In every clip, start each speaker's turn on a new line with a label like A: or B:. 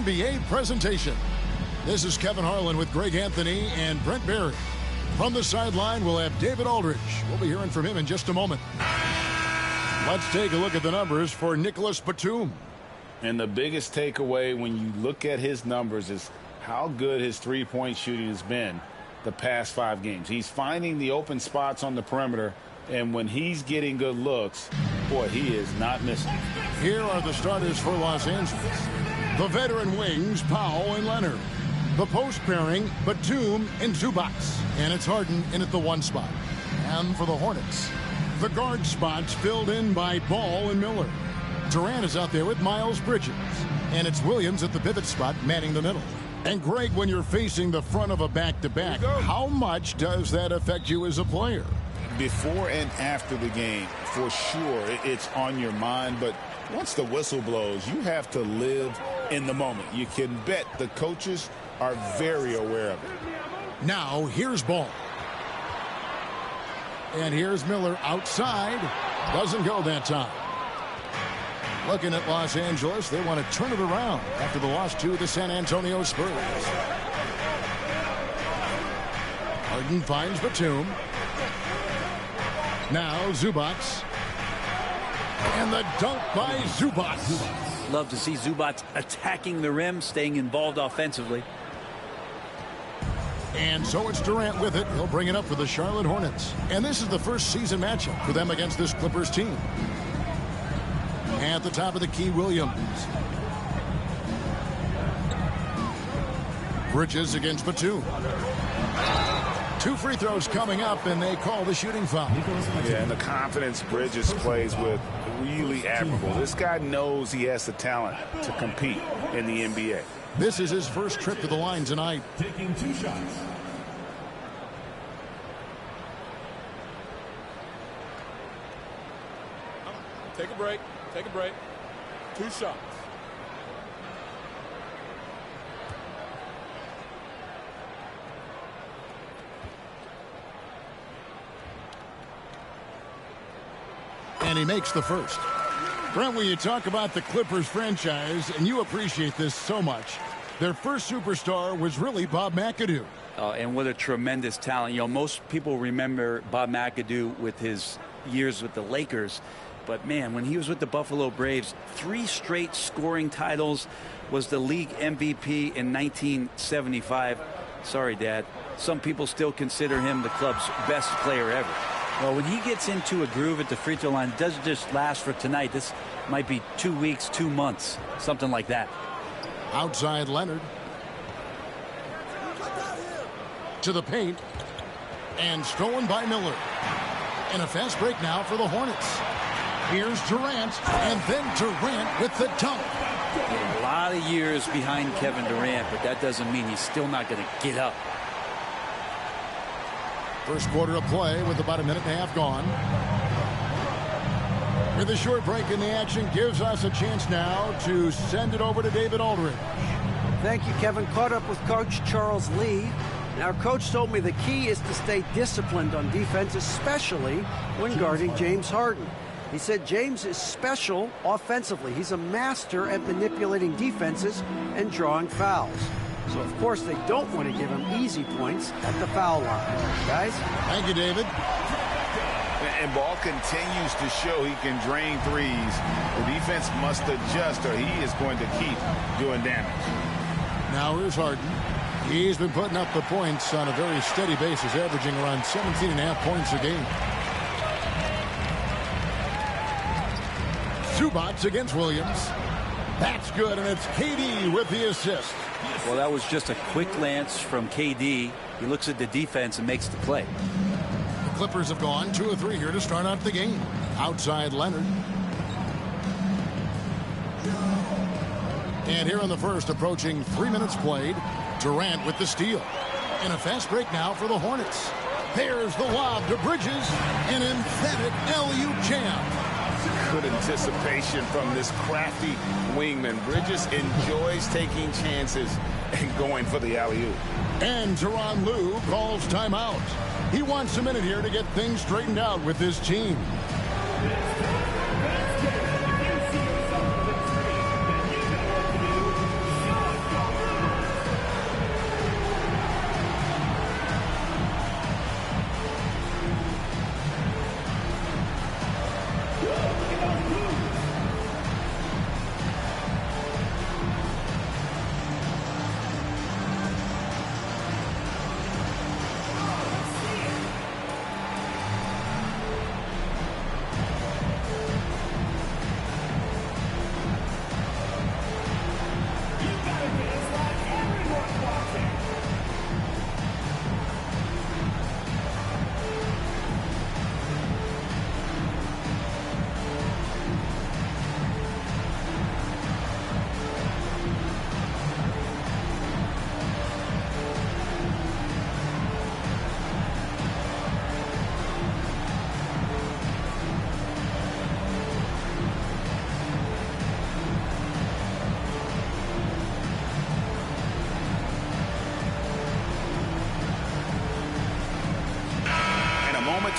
A: NBA presentation. This is Kevin Harlan with Greg Anthony and Brent Barry. From the sideline, we'll have David Aldridge. We'll be hearing from him in just a moment. Let's take a look at the numbers for Nicholas Batum.
B: And the biggest takeaway when you look at his numbers is how good his three-point shooting has been the past 5 games. He's finding the open spots on the perimeter, and when he's getting good looks, boy, he is not missing.
A: Here are the starters for Los Angeles. The veteran wings, Powell and Leonard. The post pairing, Batum and Zubac. And it's Harden in at the 1 spot. And for the Hornets, the guard spots filled in by Ball and Miller. Durant is out there with Miles Bridges. And it's Williams at the pivot spot manning the middle. And Greg, when you're facing the front of a back-to-back, how much does that affect you as a player?
B: Before and after the game, for sure, it's on your mind. But once the whistle blows, you have to live in the moment. You can bet the coaches are very aware of it.
A: Now, here's Ball. And here's Miller outside. Doesn't go that time. Looking at Los Angeles, they want to turn it around after the loss to the San Antonio Spurs. Harden finds Batum. Now Zubac. And the dunk by Zubac.
C: Love to see Zubac attacking the rim, staying involved offensively.
A: And so it's Durant with it. He'll bring it up for the Charlotte Hornets. And this is the first season matchup for them against this Clippers team. At the top of the key, Williams. Bridges against Batum. 2 free throws coming up, and they call the shooting foul.
B: Yeah, and the confidence Bridges plays with, really admirable. This guy knows he has the talent to compete in the NBA.
A: This is his first trip to the line tonight.
D: Taking 2 shots.
E: Take a break. Take a break. 2 shots.
A: And he makes the first. Brent, when you talk about the Clippers franchise, and you appreciate this so much, their first superstar was really Bob McAdoo.
C: And what a tremendous talent. You know, most people remember Bob McAdoo with his years with the Lakers. But, man, when he was with the Buffalo Braves, 3 straight scoring titles, was the league MVP in 1975. Sorry, Dad. Some people still consider him the club's best player ever. Well, when he gets into a groove at the free throw line, it doesn't just last for tonight. This might be 2 weeks, 2 months, something like that.
A: Outside Leonard. To the paint. And stolen by Miller. And a fast break now for the Hornets. Here's Durant, and then Durant with the dunk.
C: A lot of years behind Kevin Durant, but that doesn't mean he's still not going to get up.
A: First quarter of play with about 1.5 minutes gone. With a short break in the action, gives us a chance now to send it over to David Aldridge.
F: Thank you, Kevin. Caught up with Coach Charles Lee. And our coach told me the key is to stay disciplined on defense, especially when guarding James Harden. He said James is special offensively. He's a master at manipulating defenses and drawing fouls. So, of course, they don't want to give him easy points at the foul line. Guys?
A: Thank you, David.
B: And Ball continues to show he can drain threes. The defense must adjust or he is going to keep doing damage.
A: Now here's Harden. He's been putting up the points on a very steady basis, averaging around 17.5 points a game. Zubac against Williams. That's good, and it's KD with the assist.
C: Well, that was just a quick glance from KD. He looks at the defense and makes the play.
A: The Clippers have gone 2 of 3 here to start out the game. Outside Leonard. And here in the first, approaching 3 minutes played, Durant with the steal. And a fast break now for the Hornets. There's the lob to Bridges. An emphatic alley-oop jam.
B: Good anticipation from this crafty wingman. Bridges enjoys taking chances and going for the alley-oop.
A: And Tyronn Lue calls timeout. He wants a minute here to get things straightened out with his team.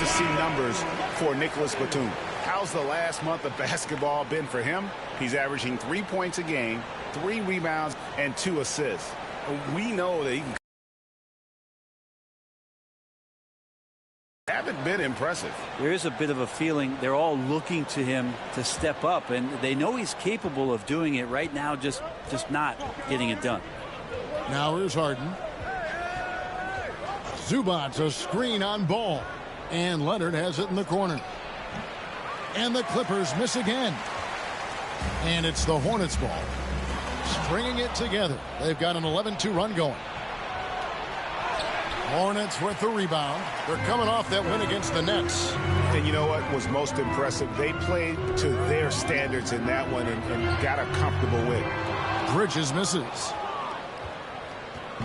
B: to see numbers for Nicholas Batum. How's the last month of basketball been for him? He's averaging 3 points a game, 3 rebounds, and 2 assists. We know that he can. Haven't been impressive.
C: There is a bit of a feeling they're all looking to him to step up, and they know he's capable of doing it right now, just not getting it done.
A: Now here's Harden. Zubac, a screen on Ball, and Leonard has it in the corner. And the Clippers miss again. And it's the Hornets ball. Stringing it together. They've got an 11-2 run going. Hornets with the rebound. They're coming off that win against the Nets.
B: And you know what was most impressive? They played to their standards in that one and got a comfortable win.
A: Bridges misses.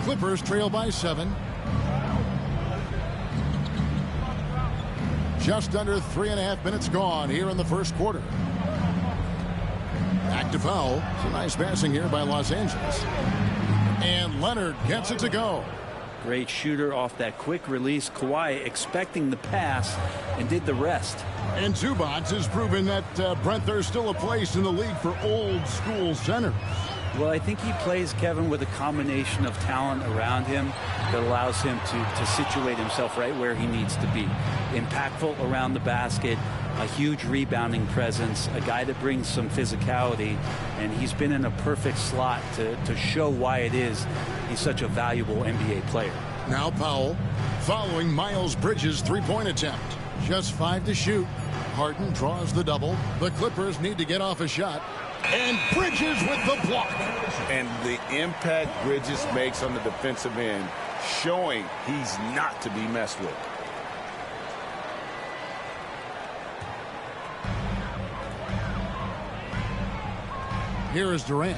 A: Clippers trail by 7. Just under 3.5 minutes gone here in the first quarter. Back to foul. Some nice passing here by Los Angeles. And Leonard gets it to go.
C: Great shooter off that quick release. Kawhi expecting the pass and did the rest.
A: And Zubac has proven that, Brent, there's still a place in the league for old school centers.
C: Well, I think he plays, Kevin, with a combination of talent around him that allows him to situate himself right where he needs to be. Impactful around the basket, a huge rebounding presence, a guy that brings some physicality, and he's been in a perfect slot to show why it is he's such a valuable NBA player.
A: Now Powell following Miles Bridges' three-point attempt. Just 5 to shoot. Harden draws the double. The Clippers need to get off a shot. And Bridges with the block.
B: And the impact Bridges makes on the defensive end, showing he's not to be messed with.
A: Here is Durant.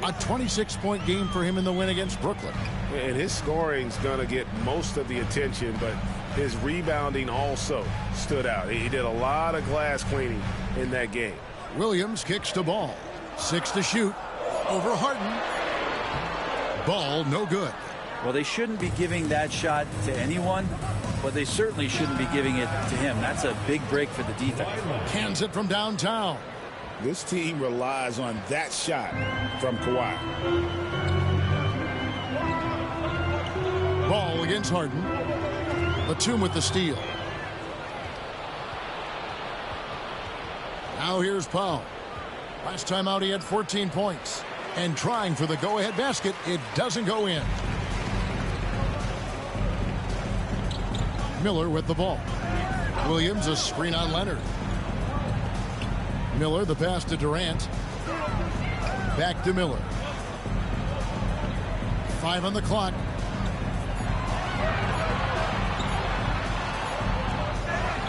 A: A 26-point game for him in the win against Brooklyn.
B: And his scoring's going to get most of the attention, but his rebounding also stood out. He did a lot of glass cleaning in that game.
A: Williams kicks to Ball. 6 to shoot. Over Harden. Ball no good.
C: Well, they shouldn't be giving that shot to anyone, but they certainly shouldn't be giving it to him. That's a big break for the defense.
A: Cans it from downtown.
B: This team relies on that shot from Kawhi.
A: Ball against Harden. Batum with the steal. Now here's Powell. Last time out he had 14 points. And trying for the go-ahead basket, it doesn't go in. Miller with the ball. Williams a screen on Leonard. Miller the pass to Durant. Back to Miller. 5 on the clock.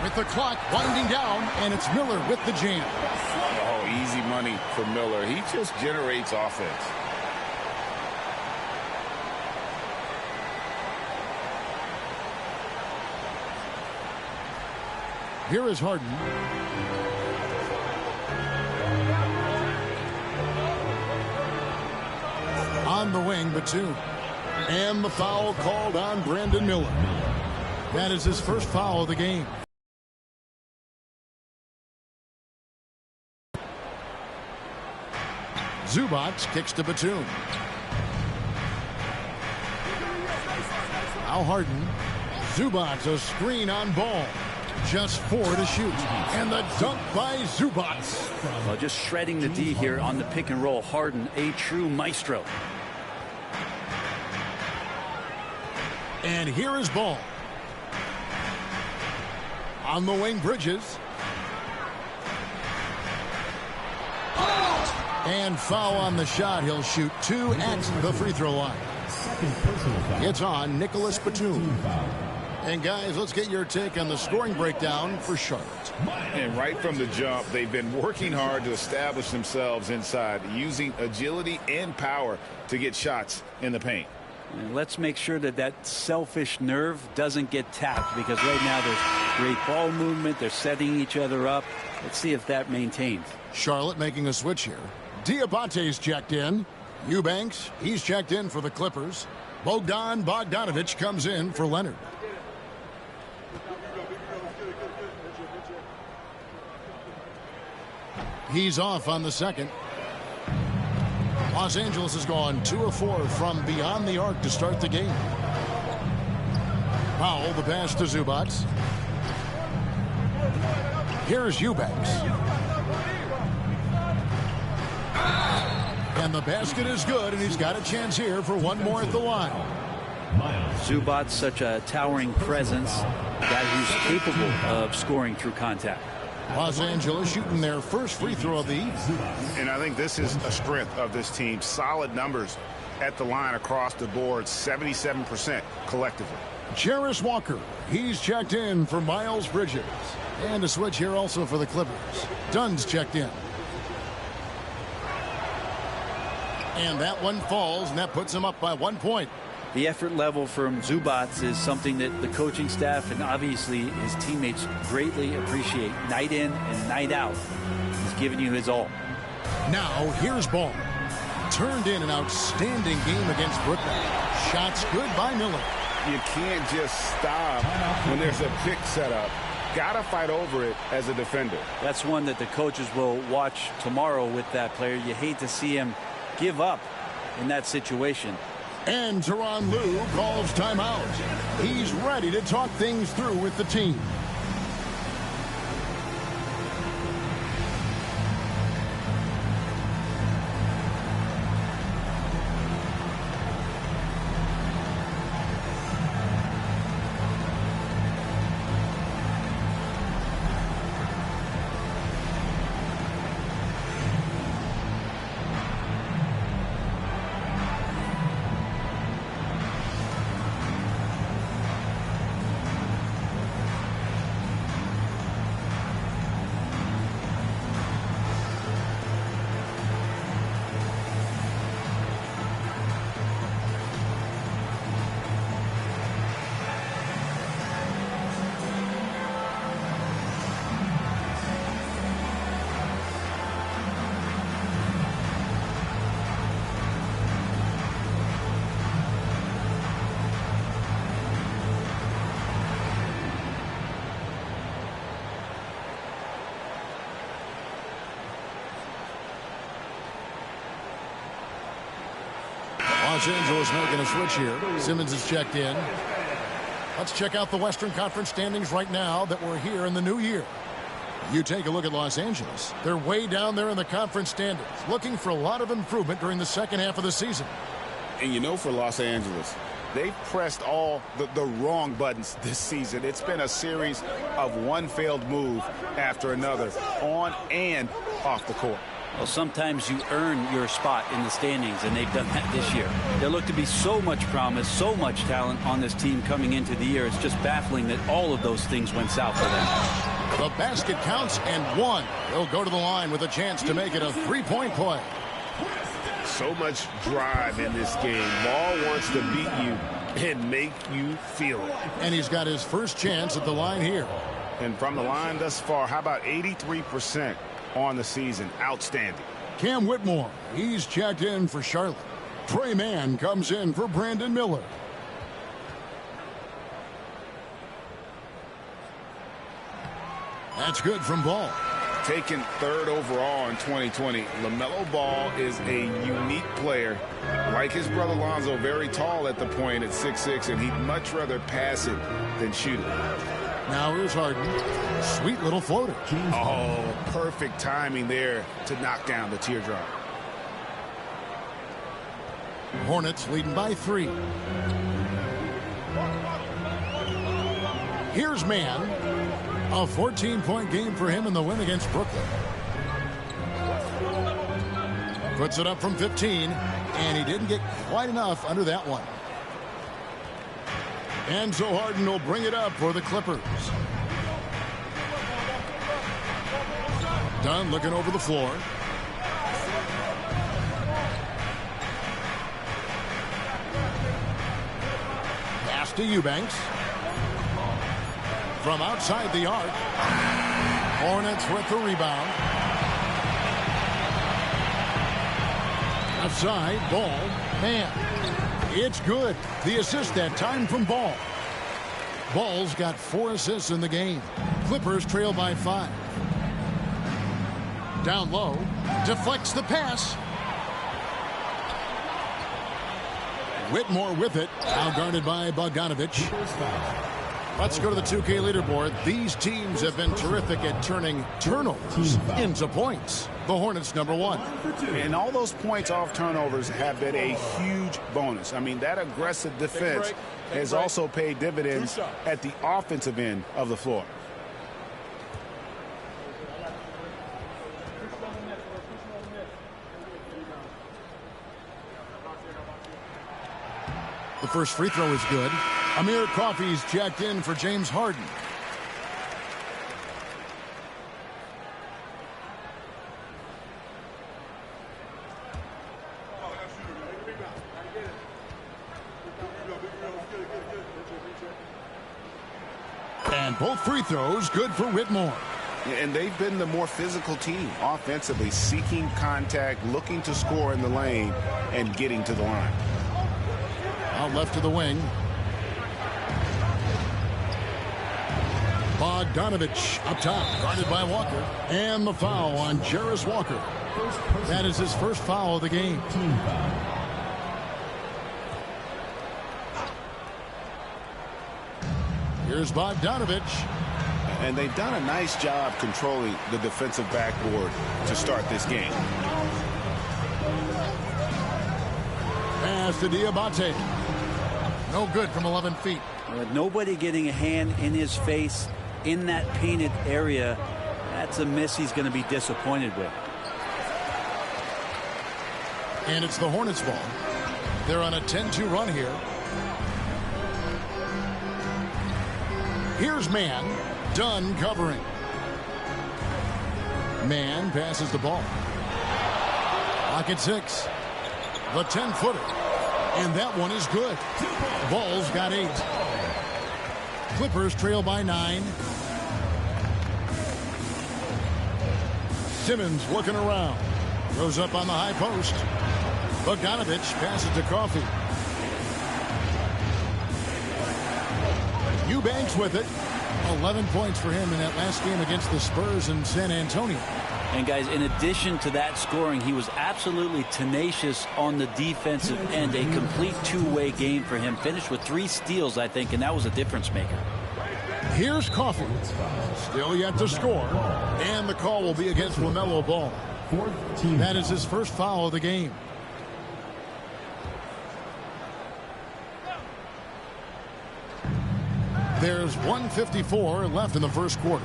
A: With the clock winding down, and it's Miller with the jam.
B: Oh, easy money for Miller. He just generates offense.
A: Here is Harden. On the wing, Batum. And the foul called on Brandon Miller. That is his first foul of the game. Zubac kicks to Batum. Now Harden. Zubac a screen on Ball. Just 4 to shoot. And the dunk by Zubac.
C: Well, just shredding the D here on the pick and roll. Harden, a true maestro.
A: And here is Ball. On the wing, Bridges. And foul on the shot. He'll shoot 2 at the free throw line. It's on Nicholas Batum. And guys, let's get your take on the scoring breakdown for Charlotte.
B: And right from the jump, they've been working hard to establish themselves inside, using agility and power to get shots in the paint.
C: And let's make sure that that selfish nerve doesn't get tapped, because right now there's great ball movement. They're setting each other up. Let's see if that maintains.
A: Charlotte making a switch here. Diabate's checked in. Eubanks, he's checked in for the Clippers. Bogdanovich comes in for Leonard. He's off on the second. Los Angeles has gone 2 of 4 from beyond the arc to start the game. Powell, the pass to Zubac. Here's Eubanks. And the basket is good, and he's got a chance here for one more at the line.
C: Zubac, such a towering presence, a guy who's capable of scoring through contact.
A: Los Angeles shooting their first free throw of the evening.
D: And I think this is a strength of this team. Solid numbers at the line across the board, 77% collectively.
A: Jarris Walker, he's checked in for Miles Bridges. And a switch here also for the Clippers. Dunn's checked in. And that one falls, and that puts him up by 1 point.
C: The effort level from Zubac is something that the coaching staff and obviously his teammates greatly appreciate. Night in and night out, he's giving you his all.
A: Now here's Ball. Turned in an outstanding game against Brooklyn. Shots good by Miller.
B: You can't just stop when there's a pick set up. Gotta fight over it as a defender.
C: That's one that the coaches will watch tomorrow with that player. You hate to see him give up in that situation.
A: And Tyronn Lue calls timeout. He's ready to talk things through with the team. Los Angeles making a switch here. Simmons is checked in. Let's check out the Western Conference standings right now that we're here in the new year. You take a look at Los Angeles. They're way down there in the conference standings, looking for a lot of improvement during the second half of the season.
B: And you know, for Los Angeles, they've pressed all the wrong buttons this season. It's been a series of one failed move after another, on and off the court.
C: Well, sometimes you earn your spot in the standings, and they've done that this year. There looked to be so much promise, so much talent on this team coming into the year. It's just baffling that all of those things went south for them.
A: The basket counts and one. He'll go to the line with a chance to make it a three-point play.
D: So much drive in this game. Ball wants to beat you and make you feel it.
A: And he's got his first chance at the line here.
D: And from the line thus far, how about 83% on the season? Outstanding.
A: Cam Whitmore, he's checked in for Charlotte. Trey Mann comes in for Brandon Miller. That's good from Ball.
B: Taken third overall in 2020, LaMelo Ball is a unique player. Like his brother Lonzo, very tall at the point at 6'6", and he'd much rather pass it than shoot it.
A: Now here's Harden. Sweet little floater.
D: Oh, perfect timing there to knock down the teardrop.
A: Hornets leading by 3. Here's Mann. A 14-point game for him in the win against Brooklyn. Puts it up from 15, and he didn't get quite enough under that one. And so Harden will bring it up for the Clippers. Dunn looking over the floor. Pass to Eubanks. From outside the arc. Hornets with the rebound. Outside, Ball. Man, it's good. The assist that time from Ball. Ball's got 4 assists in the game. Clippers trail by 5. Down low. Deflects the pass. Whitmore with it. Now guarded by Bogdanovich. Let's go to the 2K leaderboard. These teams have been terrific at turning turnovers into points. The Hornets #1.
D: And all those points off turnovers have been a huge bonus. I mean, that aggressive defense has also paid dividends at the offensive end of the floor.
A: The first free throw is good. Amir Coffey's checked in for James Harden. And both free throws good for Whitmore.
D: And they've been the more physical team offensively, seeking contact, looking to score in the lane, and getting to the line.
A: Out left to the wing. Bogdanovich up top, guarded by Walker. And the foul on Jarris Walker. That is his first foul of the game. Here's Bogdanovich.
D: And they've done a nice job controlling the defensive backboard to start this game.
A: Pass to Diabate. No good from 11 feet.
C: With nobody getting a hand in his face in that painted area, that's a miss he's going to be disappointed with.
A: And it's the Hornets ball. They're on a 10-2 run here. Here's Mann. Dunn covering. Mann passes the ball. Pocket 6. The 10-footer. And that one is good. Ball's got 8. Clippers trail by 9. Simmons looking around. Throws up on the high post. Bogdanovich passes to Coffey. Eubanks with it. 11 points for him in that last game against the Spurs in San Antonio.
C: And guys, in addition to that scoring, he was absolutely tenacious on the defensive end. A complete two-way game for him. Finished with 3 steals, I think, and that was a difference maker.
A: Here's Coffey. Still yet to score. And the call will be against LaMelo Ball. That is his first foul of the game. There's 1:54 left in the first quarter.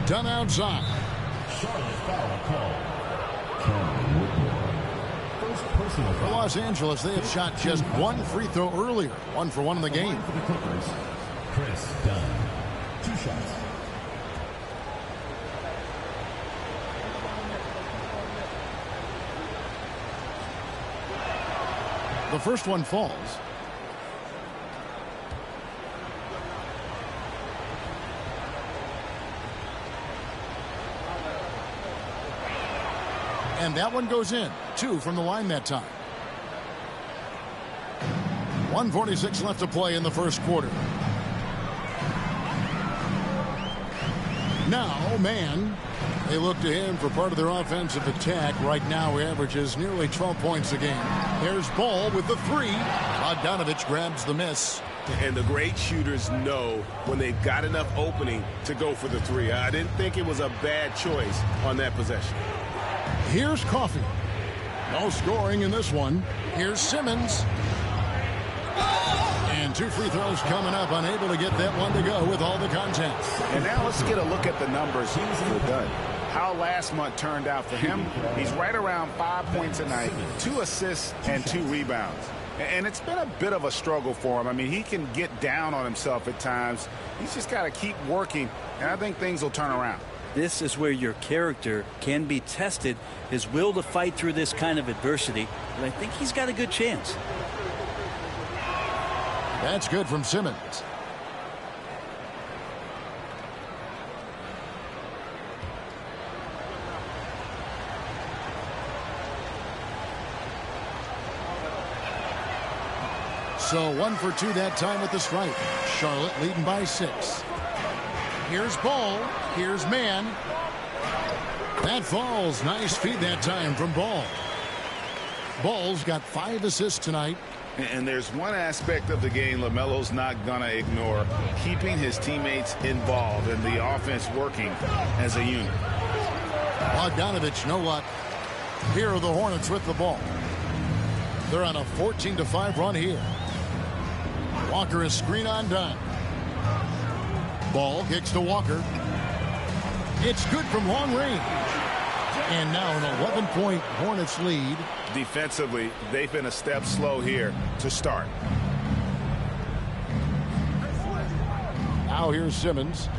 A: Done outside. For Los Angeles, they have shot just 1 free throw earlier. 1 for 1 in the game.
G: For the Clippers, Chris Dunn. 2 shots.
A: The first one falls. And that one goes in. 2 from the line that time. 1:46 left to play in the first quarter. Now, Mann. They look to him for part of their offensive attack. Right now, he averages nearly 12 points a game. There's Ball with the 3. Bogdanovich grabs the miss.
D: And the great shooters know when they've got enough opening to go for the 3. I didn't think it was a bad choice on that possession.
A: Here's Coffey. No scoring in this one. Here's Simmons. And 2 free throws coming up. Unable to get that one to go with all the contact.
D: And now let's get a look at the numbers he's done. How last month turned out for him. He's right around 5 points a night, 2 assists, and 2 rebounds. And it's been a bit of a struggle for him. I mean, he can get down on himself at times. He's just got to keep working, and I think things will turn around.
C: This is where your character can be tested, his will to fight through this kind of adversity. And I think he's got a good chance.
A: That's good from Simmons. So 1 for 2 that time at the stripe. Charlotte leading by 6. Here's Ball. Here's Man. That falls. Nice feed that time from Ball. Ball's got 5 assists tonight.
D: And there's one aspect of the game LaMelo's not going to ignore, keeping his teammates involved and the offense working as a unit.
A: Bogdanovich, no luck. Here are the Hornets with the ball. They're on a 14-5 run here. Walker is screen on done. Ball kicks to Walker. It's good from long range. And now an 11-point Hornets lead.
D: Defensively, they've been a step slow here to start.
A: Now here's Simmons.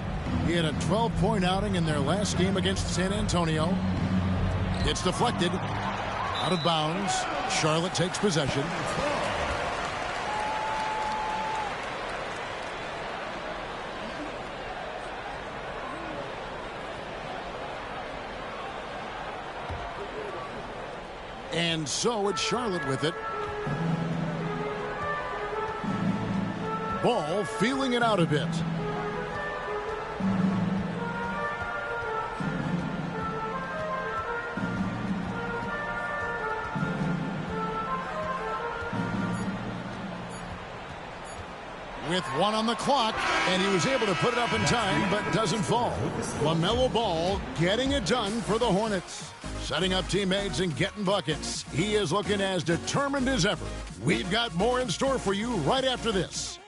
A: He had a 12-point outing in their last game against San Antonio. It's deflected. Out of bounds. Charlotte takes possession. And so it's Charlotte with it. Ball feeling it out a bit. With 1 on the clock, and he was able to put it up in time, but doesn't fall. LaMelo Ball getting it done for the Hornets. Setting up teammates and getting buckets. He is looking as determined as ever. We've got more in store for you right after this.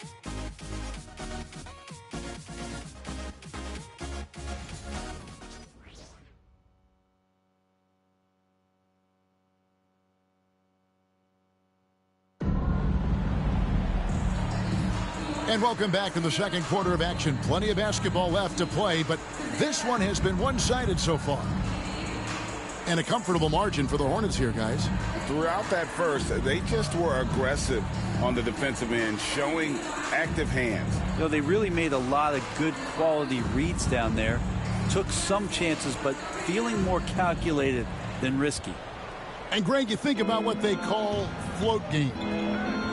A: And welcome back to the second quarter of action. Plenty of basketball left to play, but this one has been one-sided so far. And a comfortable margin for the Hornets here, guys.
D: Throughout that first, they just were aggressive on the defensive end, showing active hands.
C: You know, they really made a lot of good quality reads down there. Took some chances, but feeling more calculated than risky.
A: And Greg, you think about what they call float game.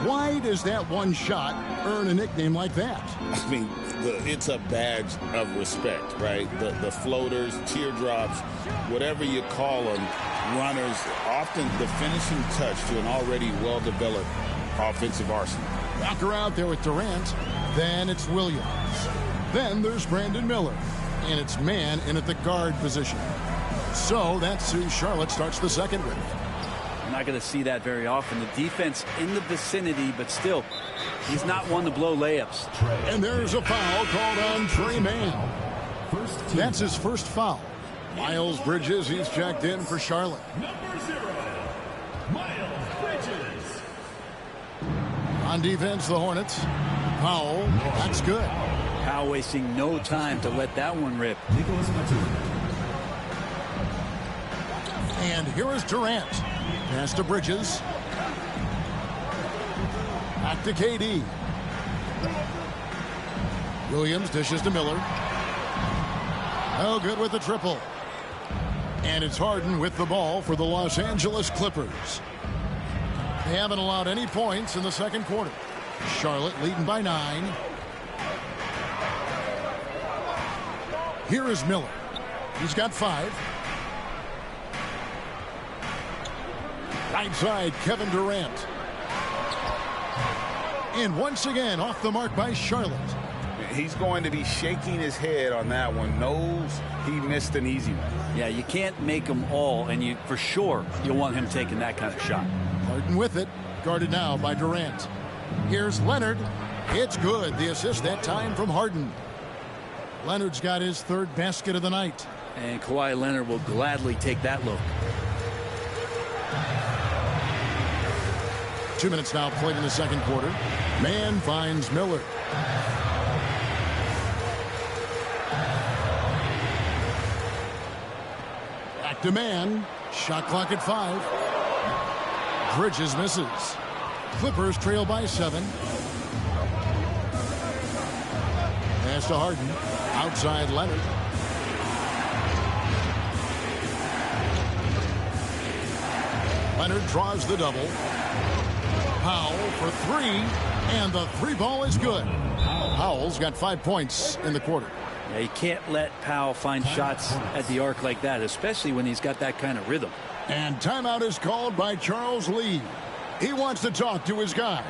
A: Why does that one shot earn a nickname like that?
H: I mean, it's a badge of respect, right? The floaters, teardrops, whatever you call them, runners, often the finishing touch to an already well-developed offensive arsenal.
A: Walker out there with Durant. Then it's Williams. Then there's Brandon Miller. And it's Man in at the guard position. So that's who Charlotte starts the second with.
C: You're not going to see that very often. The defense in the vicinity, but still, he's not one to blow layups.
A: And there's a foul called on Trey Mann. That's his first foul. Miles Bridges, he's checked in for Charlotte.
G: Number 0, Miles Bridges.
A: On defense, the Hornets. Powell, that's good.
C: Powell wasting no time to let that one rip.
A: And here is Durant. Pass to Bridges. Back to KD. Williams dishes to Miller. Oh, good with the triple. And it's Harden with the ball for the Los Angeles Clippers. They haven't allowed any points in the second quarter. Charlotte leading by 9. Here is Miller. He's got 5. Right side, Kevin Durant. And once again, off the mark by Charlotte.
D: He's going to be shaking his head on that one. Knows he missed an easy one.
C: Yeah, you can't make them all, and you for sure you'll want him taking that kind of shot.
A: Harden with it, guarded now by Durant. Here's Leonard. It's good. The assist that time from Harden. Leonard's got his 3rd basket of the night.
C: And Kawhi Leonard will gladly take that look.
A: 2 minutes now played in the second quarter. Man finds Miller. Back to Man. Shot clock at 5. Bridges misses. Clippers trail by 7. Pass to Harden. Outside Leonard. Leonard draws the double. Powell for 3, and the 3 ball is good. Powell's got 5 points in the quarter.
C: Yeah, you can't let Powell find shots at the arc like that, especially when he's got that kind of rhythm.
A: And timeout is called by Charles Lee. He wants to talk to his guys.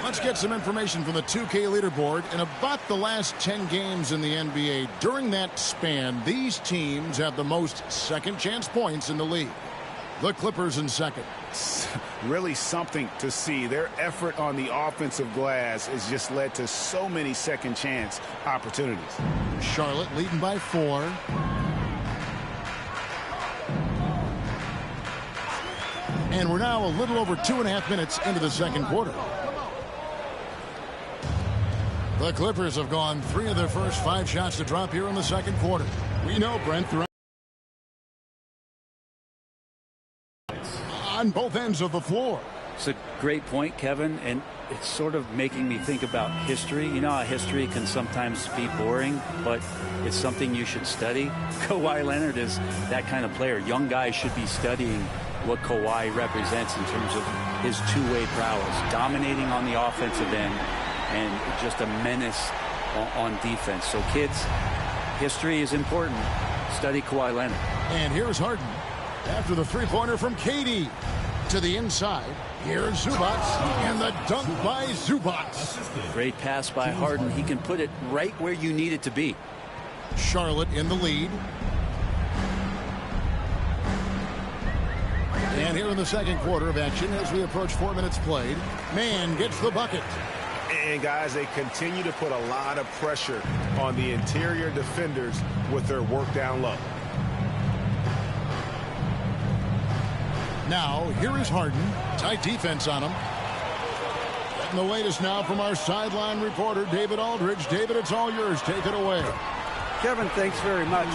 A: Let's get some information from the 2K leaderboard. In about the last 10 games in the NBA, during that span, these teams have the most second chance points in the league. The Clippers in second.
D: Really something to see. Their effort on the offensive glass has just led to so many second chance opportunities.
A: Charlotte leading by 4. And we're now a little over 2.5 minutes into the second quarter. The Clippers have gone 3 of their first 5 shots to drop here in the second quarter. We know, Brent, on both ends of the floor.
C: It's a great point, Kevin, and it's sort of making me think about history. You know how history can sometimes be boring, but it's something you should study. Kawhi Leonard is that kind of player. Young guys should be studying what Kawhi represents in terms of his two-way prowess, dominating on the offensive end, and just a menace on defense. So, kids, history is important. Study Kawhi Leonard.
A: And here's Harden after the three-pointer from KD to the inside. Here's Zubac, and the dunk by Zubac.
C: Great pass by Harden. He can put it right where you need it to be.
A: Charlotte in the lead. And here in the second quarter of action, as we approach 4 minutes played, Man gets the bucket.
D: And, guys, they continue to put a lot of pressure on the interior defenders with their work down low.
A: Now, here is Harden. Tight defense on him. Getting the latest now from our sideline reporter, David Aldridge. David, it's all yours. Take it away.
F: Kevin, thanks very much.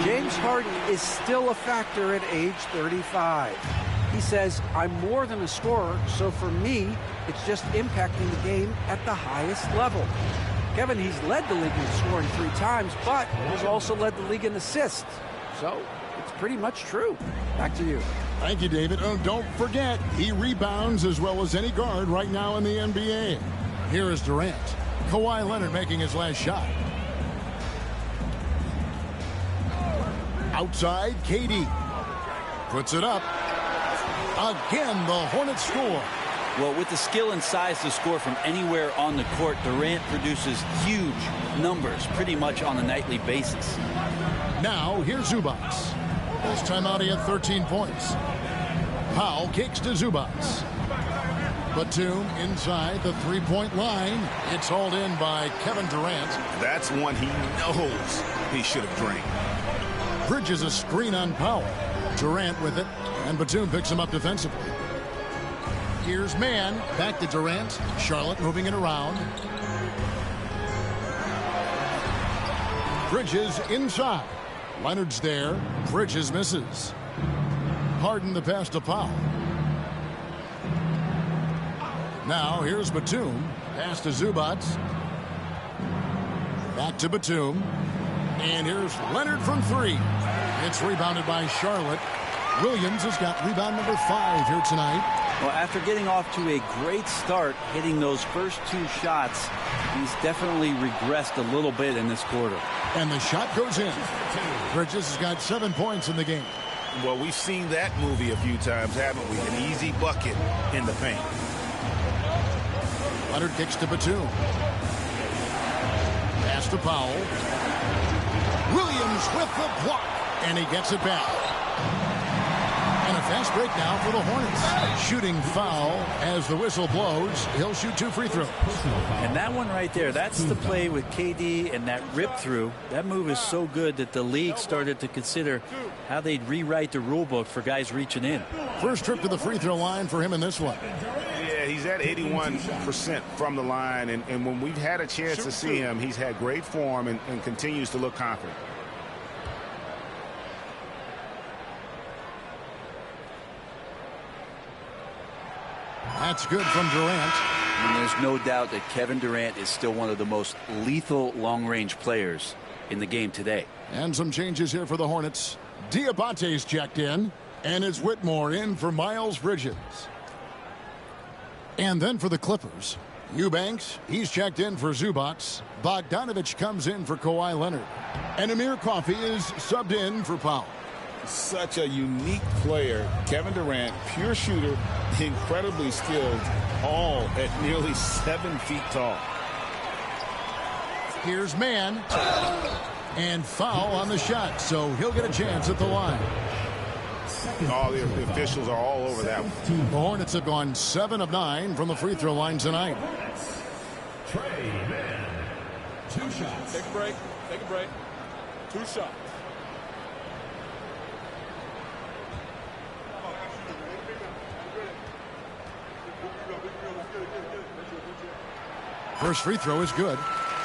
F: James Harden is still a factor at age 35. He says, I'm more than a scorer, so for me, it's just impacting the game at the highest level. Kevin, he's led the league in scoring 3 times, but he's also led the league in assists. So it's pretty much true. Back to you.
A: Thank you, David. Oh, don't forget, he rebounds as well as any guard right now in the NBA. Here is Durant. Kawhi Leonard making his last shot. Outside, KD. Puts it up. Again, the Hornets score.
C: Well, with the skill and size to score from anywhere on the court, Durant produces huge numbers pretty much on a nightly basis.
A: Now, here's Zubac. This time out, he had 13 points. Powell kicks to Zubac. Batum inside the three-point line. It's hauled in by Kevin Durant.
D: That's one he knows he should have drained.
A: Bridges a screen on Powell. Durant with it, and Batum picks him up defensively. Here's Man, back to Durant. Charlotte moving it around. Bridges inside. Leonard's there. Bridges misses. Harden the pass to Powell. Now here's Batum. Pass to Zubac. Back to Batum. And here's Leonard from 3. It's rebounded by Charlotte. Williams has got rebound number 5 here tonight.
C: Well, after getting off to a great start, hitting those first 2 shots, he's definitely regressed a little bit in this quarter.
A: And the shot goes in. Bridges has got 7 points in the game.
H: Well, we've seen that movie a few times, haven't we? An easy bucket in the paint.
A: Leonard kicks to Batum. Pass to Powell. Williams with the block. And he gets it back. And a fast break now for the Hornets. Shooting foul as the whistle blows. He'll shoot 2 free throws.
C: And that one right there, that's the play with KD and that rip through. That move is so good that the league started to consider how they'd rewrite the rule book for guys reaching in.
A: First trip to the free throw line for him in this one.
D: Yeah, he's at 81% from the line. And when we've had a chance to see him, he's had great form and continues to look confident.
A: That's good from Durant.
C: And there's no doubt that Kevin Durant is still one of the most lethal long-range players in the game today.
A: And some changes here for the Hornets. Diabate's checked in, and it's Whitmore in for Miles Bridges. And then for the Clippers, Eubanks, he's checked in for Zubats. Bogdanovich comes in for Kawhi Leonard. And Amir Coffey is subbed in for Powell.
H: Such a unique player. Kevin Durant, pure shooter, incredibly skilled, all at nearly 7 feet tall.
A: Here's Mann. And foul on the shot, so he'll get a chance at the line.
D: All the officials are all over that one.
A: The Hornets have gone 7 of 9 from the free throw line tonight.
G: Trey Mann. 2 shots.
E: Take a break. Take a break. 2 shots.
A: First free throw is good.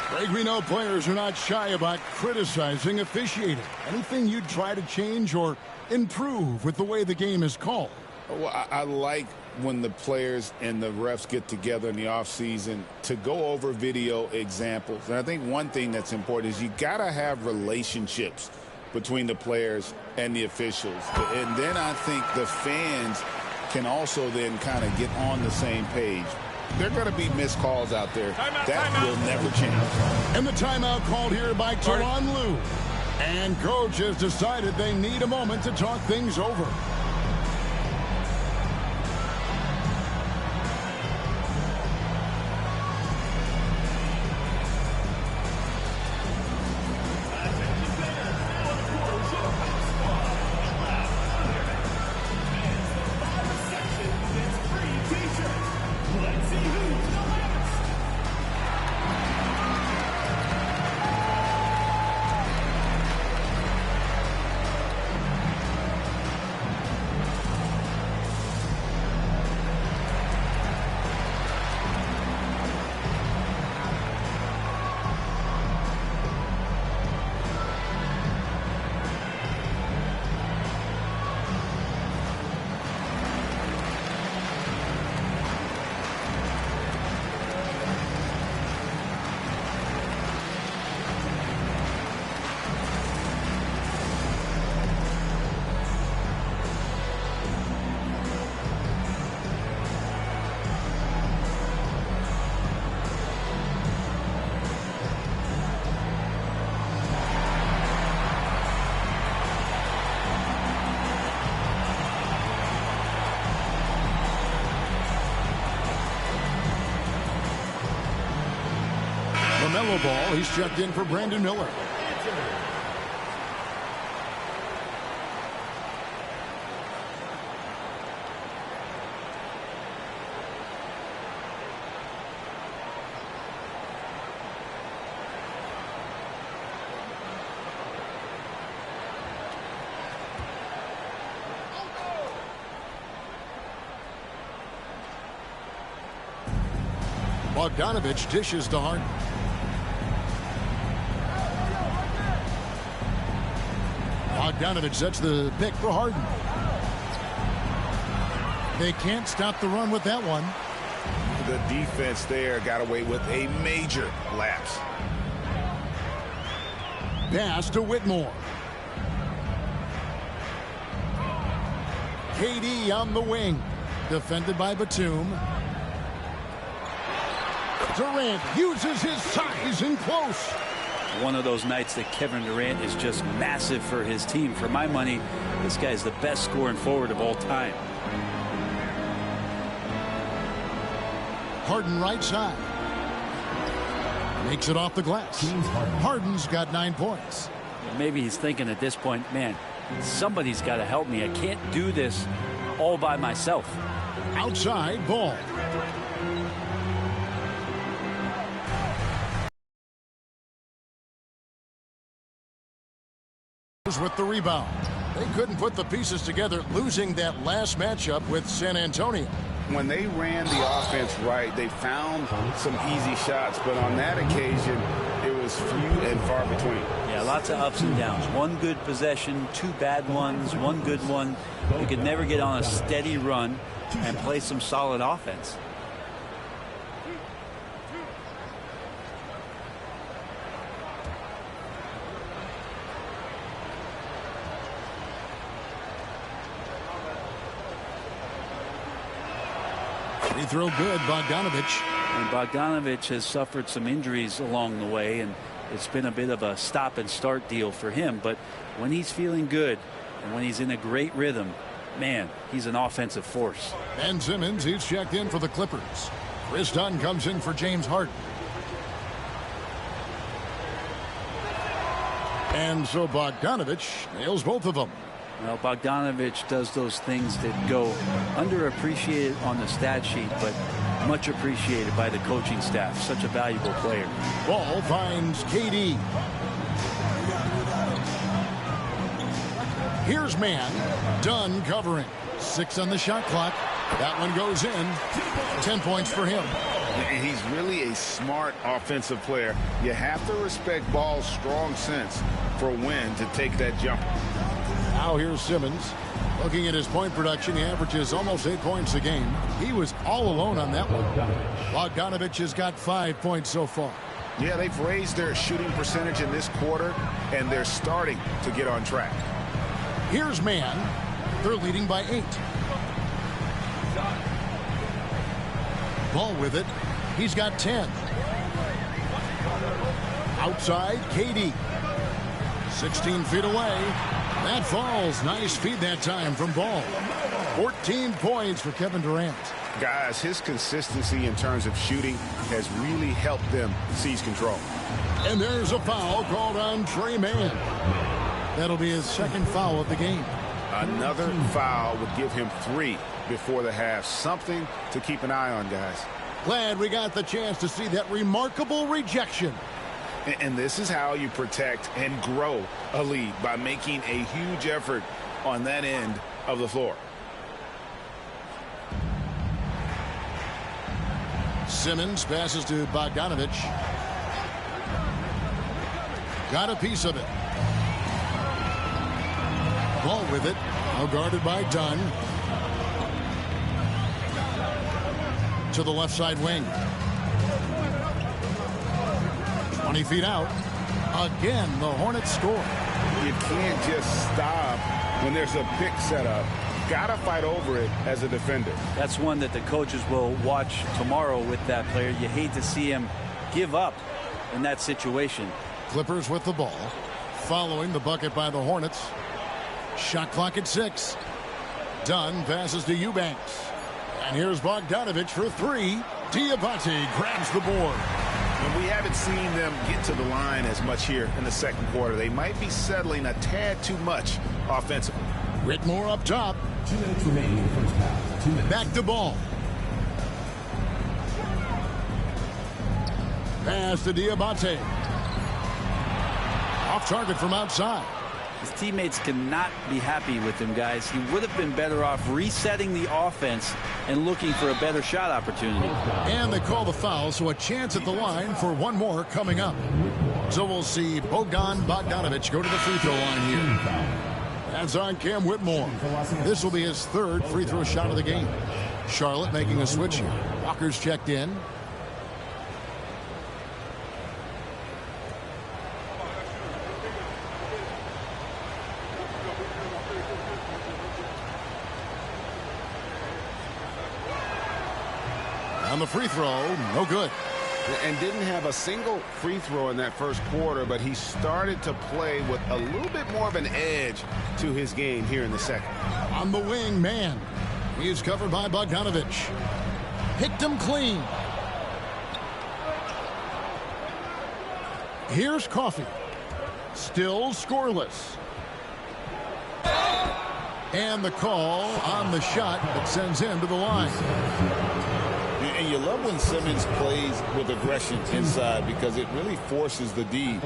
A: Greg, we know players are not shy about criticizing officiating. Anything you'd try to change or improve with the way the game is called?
H: Well, I like when the players and the refs get together in the offseason to go over video examples. And I think one thing that's important is you got to have relationships between the players and the officials. And then I think the fans can also then kind of get on the same page. There are going to be missed calls out there. That will never change.
A: And the timeout called here by Tyronn Lue. And coach has decided they need a moment to talk things over. LaMelo Ball, he's checked in for Brandon Miller. Bogdanovich dishes to Harden. Bogdanovich sets the pick for Harden. They can't stop the run with that one.
D: The defense there got away with a major lapse.
A: Pass to Whitmore. KD on the wing. Defended by Batum. Durant uses his size in close.
C: One of those nights that Kevin Durant is just massive for his team. For my money, this guy's the best scoring forward of all time.
A: Harden right side. Makes it off the glass. Harden's got 9 points.
C: Maybe he's thinking at this point, man, somebody's got to help me. I can't do this all by myself.
A: Outside Ball. With the rebound. They couldn't put the pieces together, losing that last matchup with San Antonio.
D: When they ran the offense right, they found some easy shots, but on that occasion, it was few and far between.
C: Yeah, lots of ups and downs. One good possession, 2 bad ones, 1 good one. You could never get on a steady run and play some solid offense.
A: Free throw good, Bogdanovich.
C: And Bogdanovich has suffered some injuries along the way, and it's been a bit of a stop and start deal for him. But when he's feeling good and when he's in a great rhythm, man, he's an offensive force.
A: Ben Simmons, he's checked in for the Clippers. Chris Dunn comes in for James Harden. And so Bogdanovich nails both of them.
C: Well, Bogdanovich does those things that go underappreciated on the stat sheet, but much appreciated by the coaching staff. Such a valuable player.
A: Ball finds KD. Here's man. Dunn covering. 6 on the shot clock. That one goes in. 10 points for him.
D: He's really a smart offensive player. You have to respect Ball's strong sense for when to take that jumper.
A: Now here's Simmons. Looking at his point production, he averages almost 8 points a game. He was all alone on that one. Bogdanovich has got 5 points so far.
D: Yeah, they've raised their shooting percentage in this quarter, and they're starting to get on track.
A: Here's man. They're leading by 8. Ball with it. He's got 10. Outside, KD. 16 feet away. That falls. Nice feed that time from Ball. 14 points for Kevin Durant.
D: Guys, his consistency in terms of shooting has really helped them seize control.
A: And there's a foul called on Trey Mann. That'll be his second foul of the game.
D: Another foul would give him 3 before the half. Something to keep an eye on, guys.
A: Glad we got the chance to see that remarkable rejection.
D: And this is how you protect and grow a lead, by making a huge effort on that end of the floor.
A: Simmons passes to Bogdanovich. Got a piece of it. Ball with it. Now guarded by Dunn. To the left side wing. 20 feet out. Again, the Hornets score.
D: You can't just stop when there's a pick set up. Gotta fight over it as a defender.
C: That's one that the coaches will watch tomorrow with that player. You hate to see him give up in that situation.
A: Clippers with the ball. Following the bucket by the Hornets. Shot clock at 6. Dunn passes to Eubanks. And here's Bogdanovich for 3. Diabate grabs the board.
D: And we haven't seen them get to the line as much here in the second quarter. They might be settling a tad too much offensively.
A: Whitmore up top.
G: 2 minutes remaining in the first half. 2 minutes.
A: Back to Ball. Pass to Diabate. Off target from outside.
C: His teammates cannot be happy with him, guys. He would have been better off resetting the offense and looking for a better shot opportunity.
A: And they call the foul, so a chance at the line for one more coming up. So we'll see Bogdanovich go to the free throw line here. That's on Cam Whitmore. This will be his 3rd free throw shot of the game. Charlotte making a switch here. Walker's checked in. On the free throw, no good.
D: And didn't have a single free throw in that first quarter, but he started to play with a little bit more of an edge to his game here in the second.
A: On the wing, man. He's covered by Bogdanovich. Picked him clean. Here's Coffee. Still scoreless. And the call on the shot that sends him to the line.
H: And you love when Simmons plays with aggression inside because it really forces the D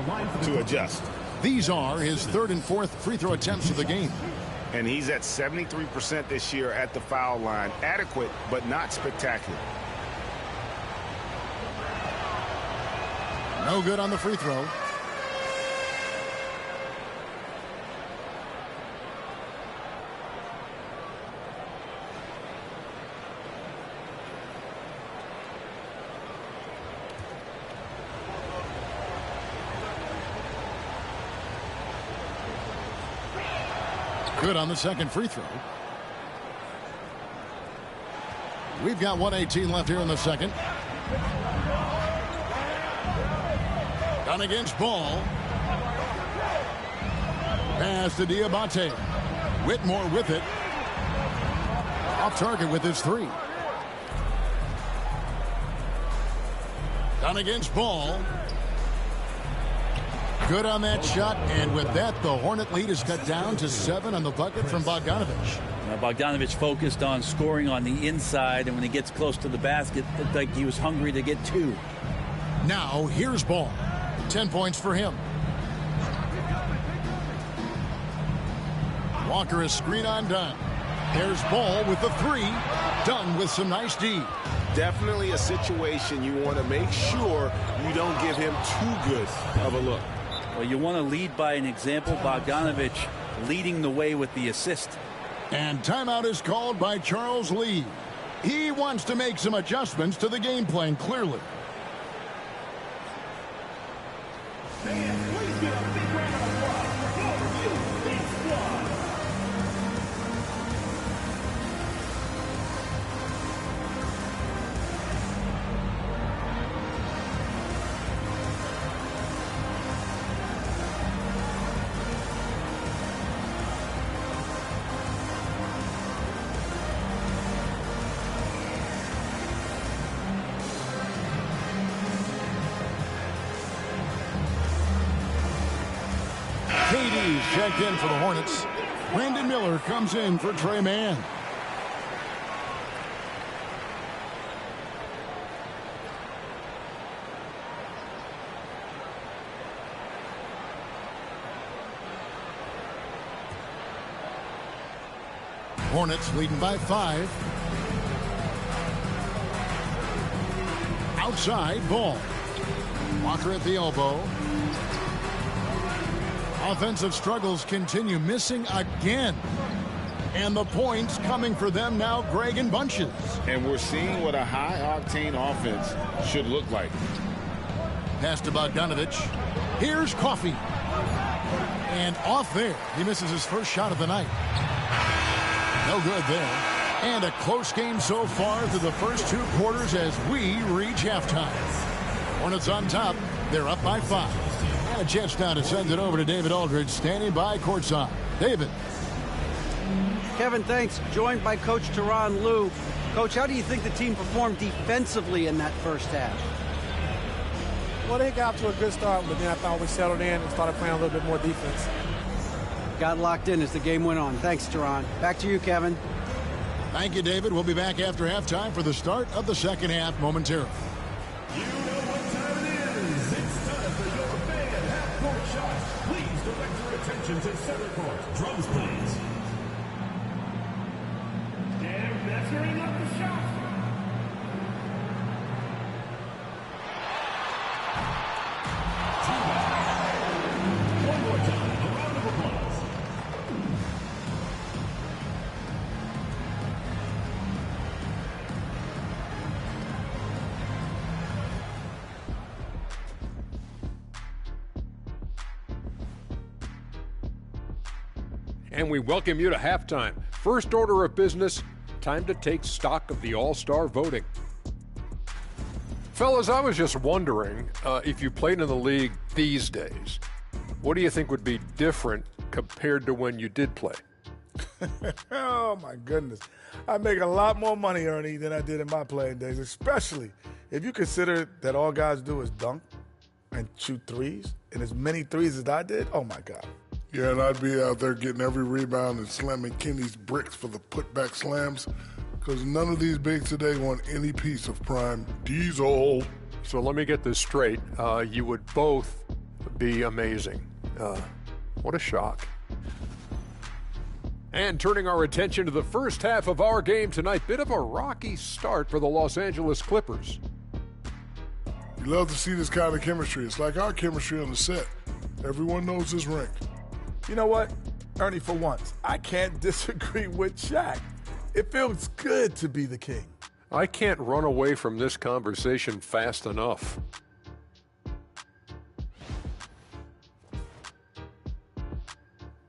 H: to adjust.
A: These are his third and fourth free throw attempts of the game.
D: And he's at 73% this year at the foul line. Adequate, but not spectacular.
A: No good on the free throw. Good on the second free throw. We've got 1:18 left here in the second. Done against Ball. Pass to Diabate. Whitmore with it. Off target with his three. Done against Ball. Good on that shot, and with that, the Hornet lead is cut down to 7 on the bucket from Bogdanovich.
C: Now, Bogdanovich focused on scoring on the inside, and when he gets close to the basket, it looked like he was hungry to get 2.
A: Now, here's Ball. 10 points for him. Walker is screen on Dunn. There's Ball with the 3. Dunn with some nice D.
D: Definitely a situation you want to make sure you don't give him too good of a look.
C: Well, you want to lead by an example. Bogdanovich leading the way with the assist.
A: And timeout is called by Charles Lee. He wants to make some adjustments to the game plan, clearly. KD's checked in for the Hornets. Brandon Miller comes in for Trey Mann. Hornets leading by 5. Outside Ball. Walker at the elbow. Offensive struggles continue, missing again. And the points coming for them now, Greg in bunches.
H: And we're seeing what a high-octane offense should look like.
A: Pass to Bogdanovich. Here's Coffee. And off there. He misses his first shot of the night. No good there. And a close game so far through the first 2 quarters as we reach halftime. Hornets on top. They're up by 5. A chance now to send it over to David Aldridge, standing by courtside. David.
F: Kevin, thanks. Joined by Coach Tyronn Lue. Coach, how do you think the team performed defensively in that first half?
I: Well, they got to a good start, but then I thought we settled in and started playing a little bit more defense.
F: Got locked in as the game went on. Thanks, Tyronn. Back to you, Kevin.
A: Thank you, David. We'll be back after halftime for the start of the second half momentarily.
G: You know what time it is. It's time for your fan half-court shots. Please direct your attention to center court. Drums, please. And measuring up the shot. One more time. A round of applause.
J: And we welcome you to halftime. First order of business, time to take stock of the All-Star voting. Fellas, I was just wondering if you played in the league these days, what do you think would be different compared to when you did play?
K: Oh, my goodness. I make a lot more money, Ernie, than I did in my playing days, especially if you consider that all guys do is dunk and shoot threes, and as many threes as I did, oh, my God.
L: Yeah, and I'd be out there getting every rebound and slamming Kenny's bricks for the putback slams, because none of these bigs today want any piece of prime diesel.
J: So let me get this straight. You would both be amazing. What a shock. And turning our attention to the first half of our game tonight, bit of a rocky start for the Los Angeles Clippers.
L: You love to see this kind of chemistry. It's like our chemistry on the set. Everyone knows this rink.
K: You know what, Ernie, for once, I can't disagree with Shaq. It feels good to be the king.
J: I can't run away from this conversation fast enough.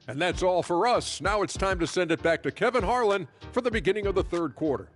J: And that's all for us. Now it's time to send it back to Kevin Harlan for the beginning of the third quarter.